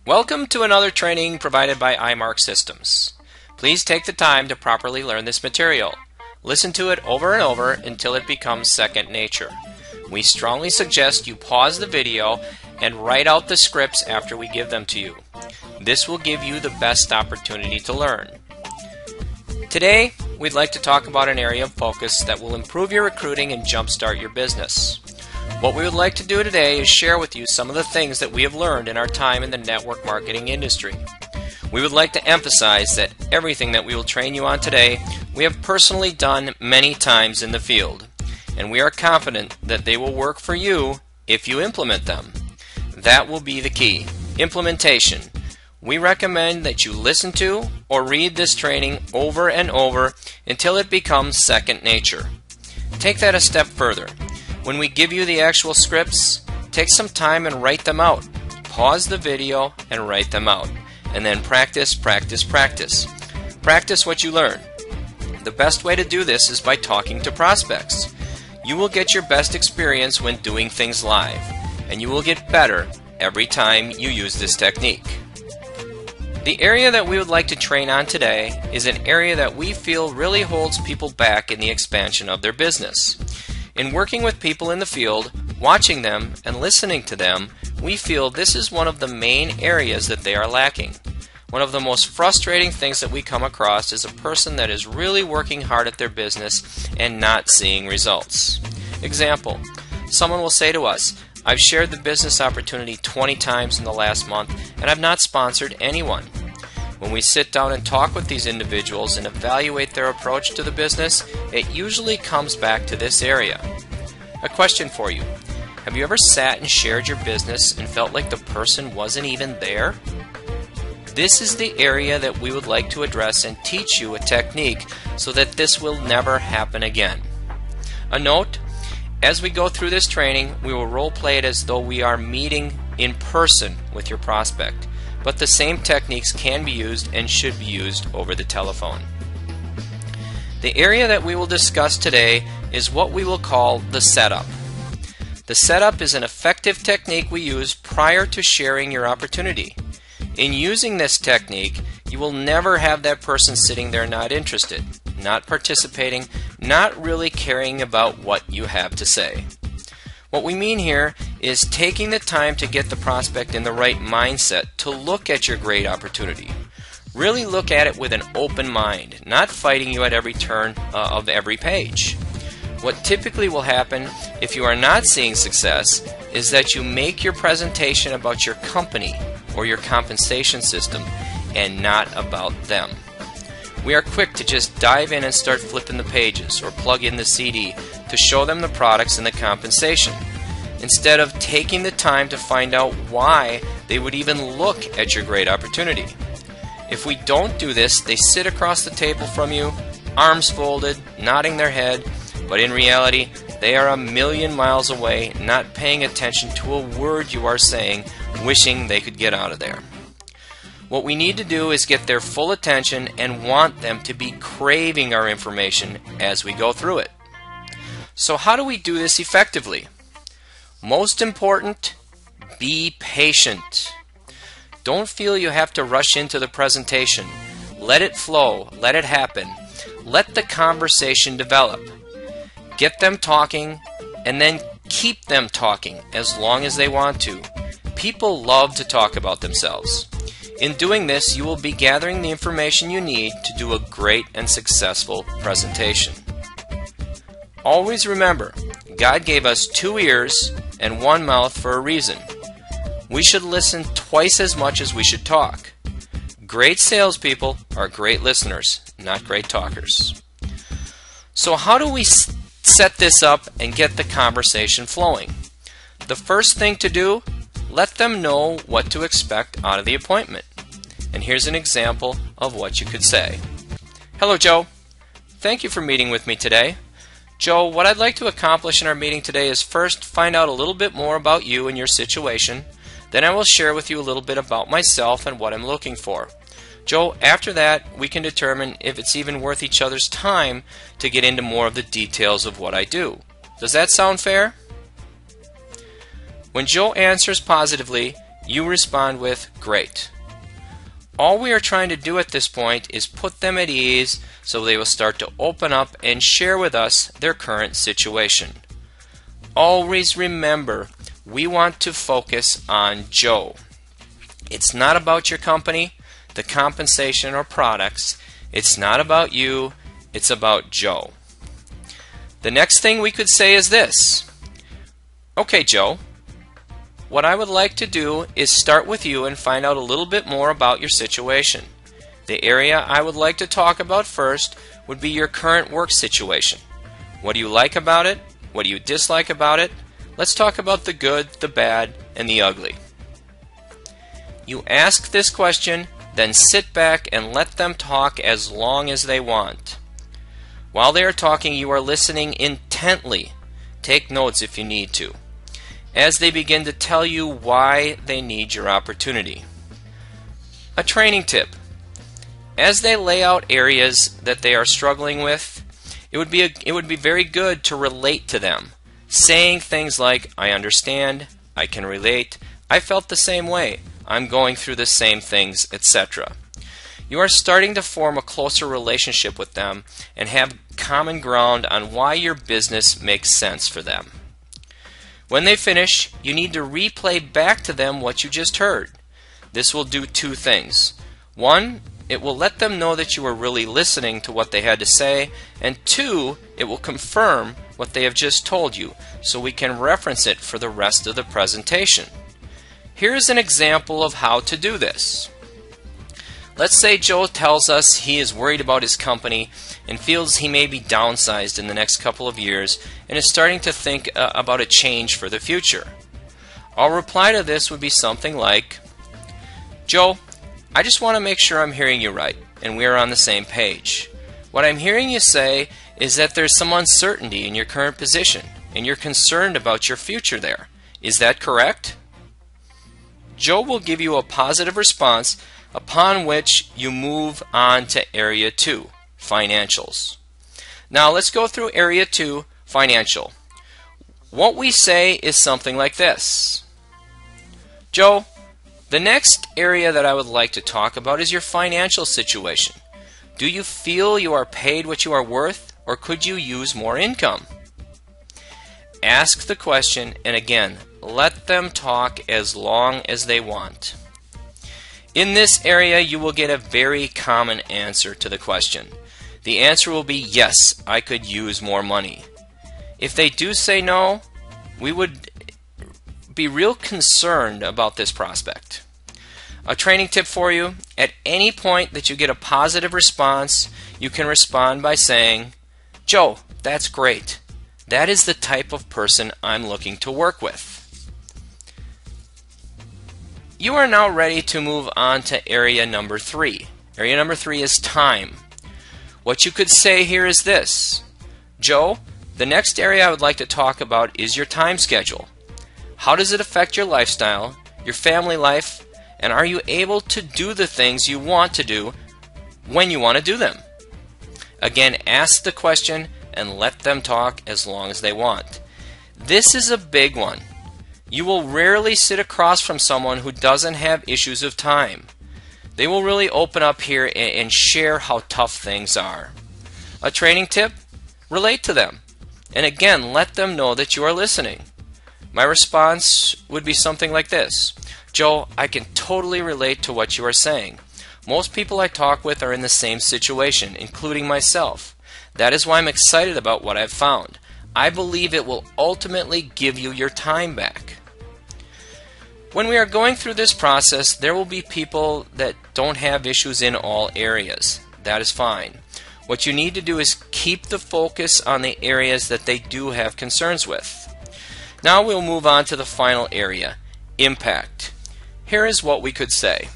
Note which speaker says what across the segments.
Speaker 1: Welcome to another training provided by imark Systems. Please take the time to properly learn this material. Listen to it over and over until it becomes second nature. We strongly suggest you pause the video and write out the scripts after we give them to you. This will give you the best opportunity to learn. Today, we'd like to talk about an area of focus that will improve your recruiting and jumpstart your business. What we would like to do today is share with you some of the things that we have learned in our time in the network marketing industry. We would like to emphasize that everything that we will train you on today, we have personally done many times in the field, and we are confident that they will work for you if you implement them. That will be the key. Implementation. We recommend that you listen to or read this training over and over until it becomes second nature. Take that a step further. When we give you the actual scripts, take some time and write them out. Pause the video and write them out. And then practice, practice, practice. Practice what you learn. The best way to do this is by talking to prospects. You will get your best experience when doing things live, and you will get better every time you use this technique. The area that we would like to train on today is an area that we feel really holds people back in the expansion of their business. In working with people in the field, watching them and listening to them, we feel this is one of the main areas that they are lacking. One of the most frustrating things that we come across is a person that is really working hard at their business and not seeing results. Example, someone will say to us, I've shared the business opportunity 20 times in the last month and I've not sponsored anyone. When we sit down and talk with these individuals and evaluate their approach to the business, it usually comes back to this area. A question for you. Have you ever sat and shared your business and felt like the person wasn't even there? This is the area that we would like to address and teach you a technique so that this will never happen again. A note, as we go through this training, we will role play it as though we are meeting in person with your prospect. But the same techniques can be used and should be used over the telephone. The area that we will discuss today is what we will call the setup. The setup is an effective technique we use prior to sharing your opportunity. In using this technique, you will never have that person sitting there not interested, not participating, not really caring about what you have to say. What we mean here is taking the time to get the prospect in the right mindset to look at your great opportunity. Really look at it with an open mind, not fighting you at every turn of every page. What typically will happen if you are not seeing success is that you make your presentation about your company or your compensation system and not about them. We are quick to just dive in and start flipping the pages or plug in the CD to show them the products and the compensation, instead of taking the time to find out why they would even look at your great opportunity. If we don't do this, they sit across the table from you, arms folded, nodding their head, but in reality, they are a million miles away, not paying attention to a word you are saying, wishing they could get out of there. What we need to do is get their full attention and want them to be craving our information as we go through it. So how do we do this effectively? Most important, be patient. Don't feel you have to rush into the presentation. Let it flow, let it happen. Let the conversation develop. Get them talking and then keep them talking as long as they want to. People love to talk about themselves. In doing this, you will be gathering the information you need to do a great and successful presentation. Always remember, God gave us 2 ears and 1 mouth for a reason. We should listen twice as much as we should talk. Great salespeople are great listeners, not great talkers. So how do we set this up and get the conversation flowing? The first thing to do, let them know what to expect out of the appointment. And here's an example of what you could say. Hello, Joe. Thank you for meeting with me today. Joe, what I'd like to accomplish in our meeting today is first find out a little bit more about you and your situation. Then I will share with you a little bit about myself and what I'm looking for. Joe, after that, we can determine if it's even worth each other's time to get into more of the details of what I do. Does that sound fair? When Joe answers positively, You respond with, great. All we are trying to do at this point is put them at ease so they will start to open up and share with us their current situation. Always remember, we want to focus on Joe. It's not about your company, the compensation or products. It's not about you, it's about Joe. The next thing we could say is this. Okay, Joe, what I would like to do is start with you and find out a little bit more about your situation. The area I would like to talk about first would be your current work situation. What do you like about it? What do you dislike about it? Let's talk about the good, the bad, and the ugly. You ask this question, then sit back and let them talk as long as they want. While they are talking, you are listening intently. Take notes if you need to, as they begin to tell you why they need your opportunity. A training tip. As they lay out areas that they are struggling with, it would be very good to relate to them, saying things like, I understand, I can relate, I felt the same way, I'm going through the same things, etc. You are starting to form a closer relationship with them and have common ground on why your business makes sense for them. When they finish, you need to replay back to them what you just heard. This will do two things. One, it will let them know that you were really listening to what they had to say, and two, it will confirm what they have just told you, so we can reference it for the rest of the presentation. Here's an example of how to do this. Let's say Joe tells us he is worried about his company and feels he may be downsized in the next couple of years and is starting to think about a change for the future. Our reply to this would be something like, Joe, I just want to make sure I'm hearing you right and we are on the same page. What I'm hearing you say is that there's some uncertainty in your current position and you're concerned about your future there. Is that correct? Joe will give you a positive response, upon which you move on to Area 2, Financials. Now let's go through Area 2, Financial. What we say is something like this. Joe, the next area that I would like to talk about is your financial situation. Do you feel you are paid what you are worth, or could you use more income? Ask the question, and again, let them talk as long as they want. In this area, you will get a very common answer to the question. The answer will be, yes, I could use more money. If they do say no, we would be real concerned about this prospect. A training tip for you, at any point that you get a positive response, you can respond by saying, Joe, that's great. That is the type of person I'm looking to work with. You are now ready to move on to area number 3. Area number 3 is time. What you could say here is this. Joe, the next area I would like to talk about is your time schedule. How does it affect your lifestyle, your family life, and are you able to do the things you want to do when you want to do them? Again, ask the question and let them talk as long as they want. This is a big one. You will rarely sit across from someone who doesn't have issues of time. They will really open up here and share how tough things are. A training tip? Relate to them. And again, let them know that you are listening. My response would be something like this. Joe, I can totally relate to what you are saying. Most people I talk with are in the same situation, including myself. That is why I'm excited about what I've found. I believe it will ultimately give you your time back. When we are going through this process, there will be people that don't have issues in all areas. That is fine. What you need to do is keep the focus on the areas that they do have concerns with. Now we'll move on to the final area, impact. Here is what we could say.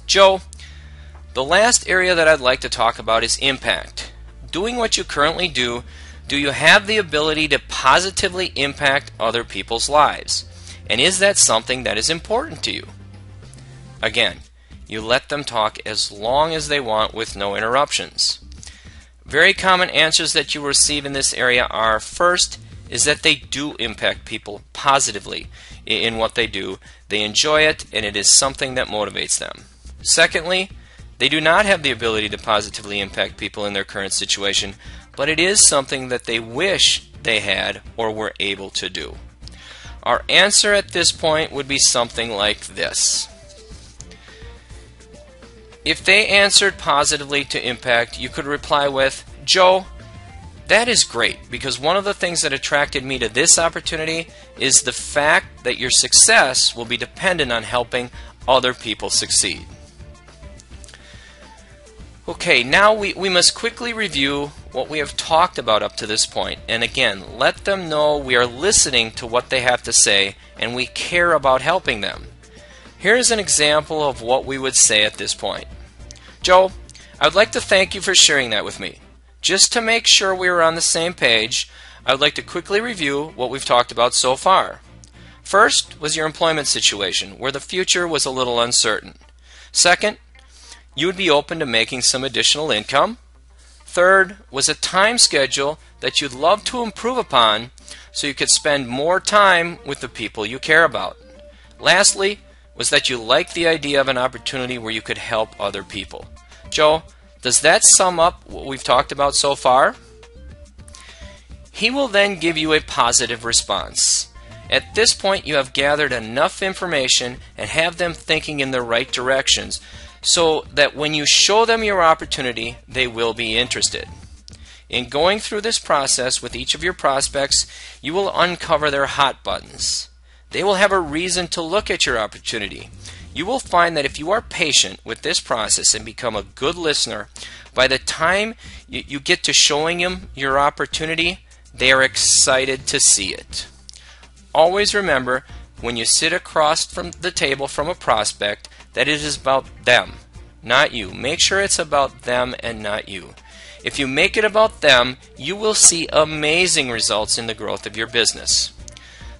Speaker 1: Joe, the last area that I'd like to talk about is impact. Doing what you currently do you have the ability to positively impact other people's lives? And is that something that is important to you? Again, you let them talk as long as they want with no interruptions. Very common answers that you receive in this area are, first, is that they do impact people positively. in what they do. They enjoy it, and it is something that motivates them. Secondly, they do not have the ability to positively impact people in their current situation, but it is something that they wish they had or were able to do. Our answer at this point would be something like this. If they answered positively to impact, you could reply with, Joe, that is great, because one of the things that attracted me to this opportunity is the fact that your success will be dependent on helping other people succeed. Okay, now we must quickly review what we have talked about up to this point. And again, let them know we are listening to what they have to say and we care about helping them. Here is an example of what we would say at this point. Joe, I would like to thank you for sharing that with me. Just to make sure we are on the same page, I would like to quickly review what we've talked about so far. First was your employment situation, where the future was a little uncertain. Second, you would be open to making some additional income. Third was a time schedule that you'd love to improve upon so you could spend more time with the people you care about. Lastly was that you like the idea of an opportunity where you could help other people. Joe, does that sum up what we've talked about so far? He will then give you a positive response. At this point, you have gathered enough information and have them thinking in the right directions so that when you show them your opportunity, they will be interested. In going through this process with each of your prospects, you will uncover their hot buttons. They will have a reason to look at your opportunity. You will find that if you are patient with this process and become a good listener, by the time you get to showing them your opportunity, they are excited to see it. Always remember, when you sit across from the table from a prospect, that it is about them, not you. Make sure it's about them and not you. If you make it about them, you will see amazing results in the growth of your business.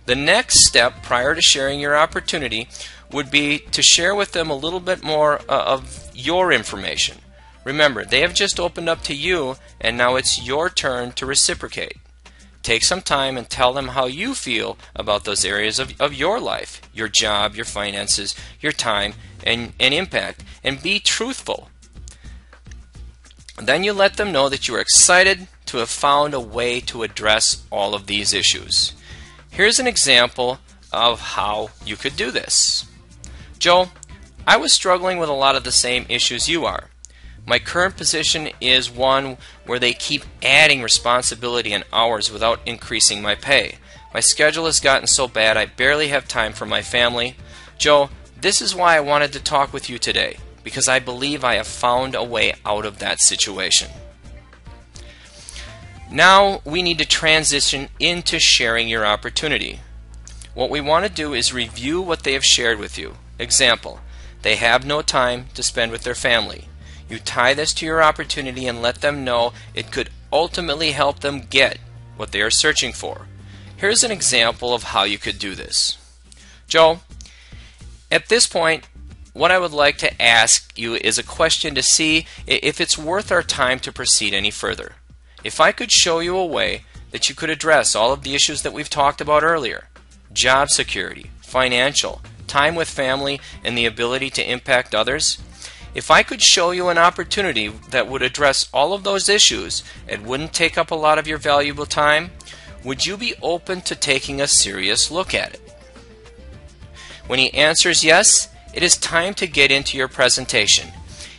Speaker 1: The next step prior to sharing your opportunity would be to share with them a little bit more of your information. Remember, they have just opened up to you, and now it's your turn to reciprocate. Take some time and tell them how you feel about those areas of your life, your job, your finances, your time, and impact, and be truthful. Then you let them know that you are excited to have found a way to address all of these issues. Here's an example of how you could do this. Joe, I was struggling with a lot of the same issues you are. My current position is one where they keep adding responsibility and hours without increasing my pay. My schedule has gotten so bad I barely have time for my family. Joe, this is why I wanted to talk with you today, because I believe I have found a way out of that situation. Now we need to transition into sharing your opportunity. What we want to do is review what they have shared with you. Example, they have no time to spend with their family. You tie this to your opportunity and let them know it could ultimately help them get what they are searching for. Here's an example of how you could do this. Joe, at this point, what I would like to ask you is a question to see if it's worth our time to proceed any further. If I could show you a way that you could address all of the issues that we've talked about earlier, job security, financial, time with family, and the ability to impact others, if I could show you an opportunity that would address all of those issues and wouldn't take up a lot of your valuable time, would you be open to taking a serious look at it? When he answers yes, it is time to get into your presentation.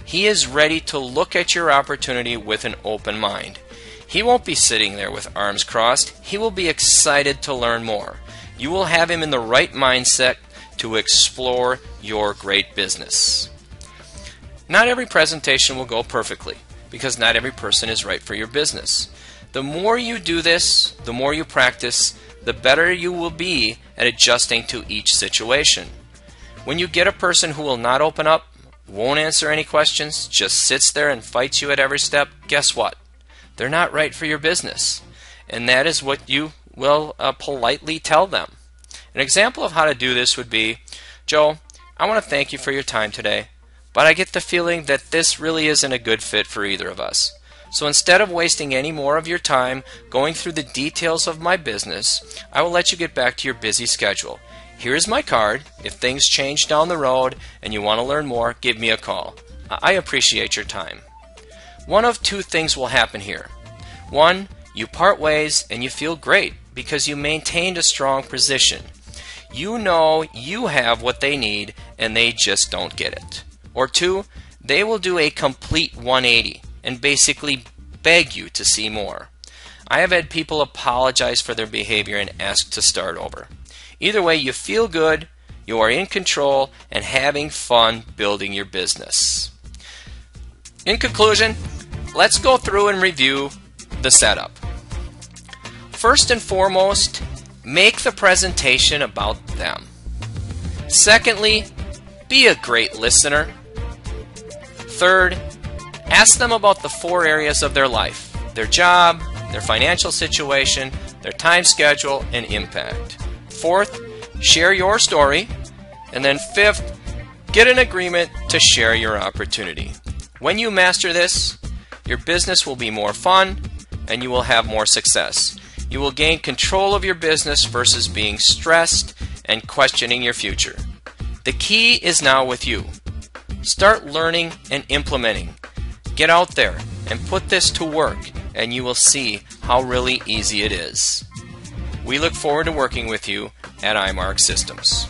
Speaker 1: He is ready to look at your opportunity with an open mind. He won't be sitting there with arms crossed. He will be excited to learn more. You will have him in the right mindset to explore your great business. Not every presentation will go perfectly, because not every person is right for your business. The more you do this, the more you practice, the better you will be at adjusting to each situation. When you get a person who will not open up, won't answer any questions, just sits there and fights you at every step, guess what? They're not right for your business. And that is what you will politely tell them. An example of how to do this would be, Joe, I want to thank you for your time today, but I get the feeling that this really isn't a good fit for either of us. So instead of wasting any more of your time going through the details of my business, I will let you get back to your busy schedule. Here's my card. If things change down the road and you want to learn more, give me a call. I appreciate your time. One of two things will happen here. One, you part ways and you feel great because you maintained a strong position. You know you have what they need and they just don't get it. Or two, they will do a complete 180 and basically beg you to see more. I have had people apologize for their behavior and ask to start over. Either way, you feel good, you are in control, and having fun building your business. In conclusion, let's go through and review the setup. First and foremost, make the presentation about them. Secondly, be a great listener. Third, ask them about the 4 areas of their life: their job, their financial situation, their time schedule, and impact. Fourth, share your story. And then fifth, get an agreement to share your opportunity. When you master this, your business will be more fun and you will have more success. You will gain control of your business versus being stressed and questioning your future. The key is now with you. Start learning and implementing. Get out there and put this to work, and you will see how really easy it is. We look forward to working with you at imark Systems.